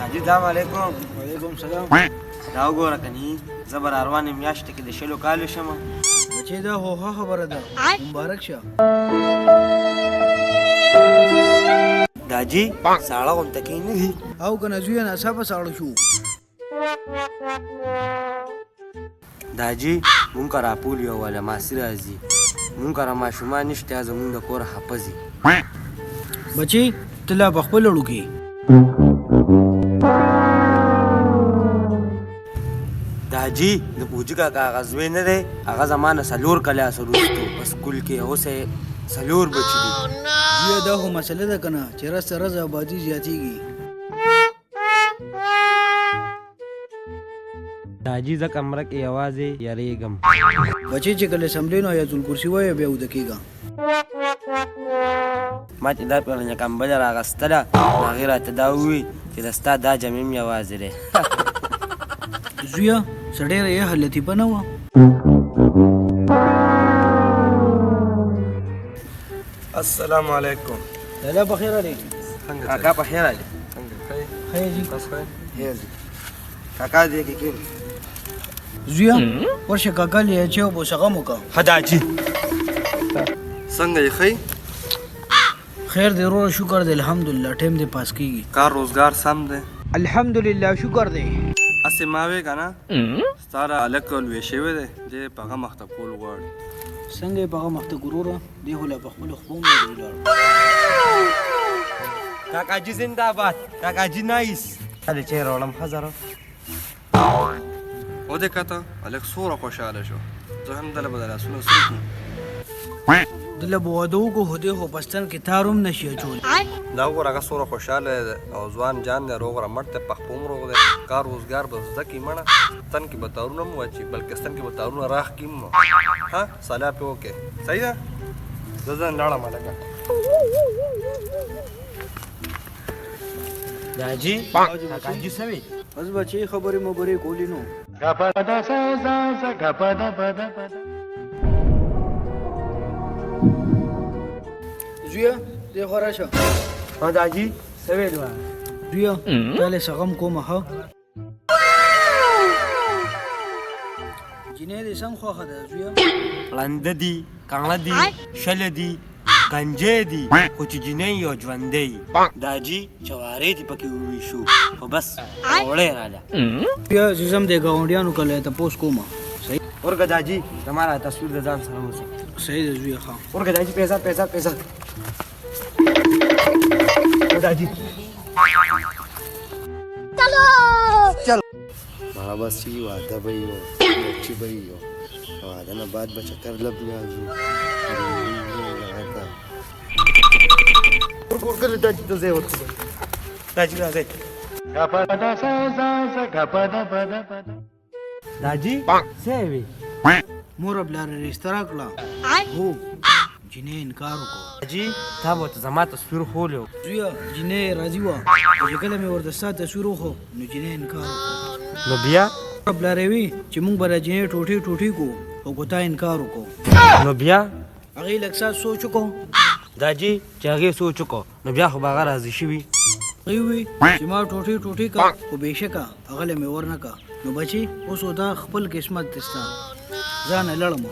حاجی سلام علیکم. وعلیکم سلام. دا وګوره کني زه به را روانې میاشتې کې د 6 کالو شم. بچې دا هوښه خبره ده، مبارک شه. داجي ساړه غونته کې نه دي او که نه زویه ناڅاپه ساړه شو. داجي مونږ کرا پولیو والا ماسي راځي، مونږ کرا ماشومان نشته، زمونږ د کور حفظي. بچې ته لا په خپل وړو کې داجي د پوجي کاکا هغه زوی نه دی، هغه زمانه 4 کلاس وروسته په سکول کې اوس یې 4 بچي دي. زویه دا خو مسله ده که نه چې رس رز آبادي زیاتېږي. داجي زه کمره کې یوازې یریږم. بچې چې کله اسمبلی نو آیت الکرسي وایه بیا وده کېږه. ما چې دا پېغله کمبله راغستله هغې راته دا ووي چې د ستا دا جمیم یوازې دی. زویه څه ډېره یخه لطیفه نه وه. السلام علیکم. لالا بخیر علی. کاکا په خیر دی. خیر جی. خیر دی. کاکا دې کې کېم. زویه ورشه کاکا لی اچو په سغم وکړه. ښه داجي څنګه یې ښی؟ خیر دی وروره شکر دی الحمدلله ټیم دی پاس کېږي. کار روزګار سم دی؟ الحمدلله شکر دی. هسې ما وې که نه ستا را هلک لوی شوی دی، دی په هغه مخته کول غواړي. څنګه یې په هغه مخته وروره دی خو لا په خپلو خپو نه دی ولاړ. کاکاجي زنده‌باد، کاکاجي نایس. هلې چې راوړم ښه زره ودې کته هلک څومره خوشحاله شو، زه هم دله به د لاسونه سره کړو. دله به واده وکړو خو دی خو په ستن کې تار هم نشي اچولی. دا وګوره هغه څومره خوشحاله دی او ځوان جان دی، روغ رمټ دی، په خپو هم روغ دی. کار روزګار به زده کړي مړه، تن کې به تارونه هم واچي بلکې ستن کې به تارونه راخ کړي هم. ها صلاح پې وکړې صحیح ده. زه ځان لاړم هلکه. داجي کاکاجي څه وي؟ بس بچې خبرې مبرې کولی نو. زویه دی خو راشه. ها داجي څه ویل وه؟ زویه تا لی سغم کومه ښه. جینۍ دې سم خوښه ده زویه. ړنده دي، کاڼه دي، شله دي، کنجې دي، خو چې جینۍ یو ژوندی. داجي چوارې دې پکې وویشو خو بس وړی راله. بیا زه ځم دی ګاونډیانو کله یې تپوس کومه. صحیح ورګه داجي زما را تصویر د ځان سره وسه. صحیح دی زویه ښه. ورګه داجي پیسه پیسه پیسه. داجي چلو ما بس چې واده به یو بچی به یو واده نه بعد به چکر لب لازو ورګه داجي ته ځای ورکړه. داجي راځي. داجي څه وی؟ مور بلاره رېسترا کړه. هو جینۍ انکار وکړو. داجي تا به ورته زما تصویر ښولی و. زویه جینۍ راضي وه خو چې کله مې ورته ستا تصویر وښو نو جینۍ انکار وکړو. نو بیا بلاره وي چې موږ به را جینۍ ټوټې ټوټې کړو خو که تا انکار وکړو. نو بیا هغې لږ ساعت سوچ وکړو. داجي چې هغې سوچ وکړو نو بیا خو به هغه راضي شوي. هغې ووي چې ما ټوټې ټوټې کړه خو بېشکه هغه له مې ور نه کړه. نو بچې اوس دا خپل قسمت دی ستا، ځانه لړم.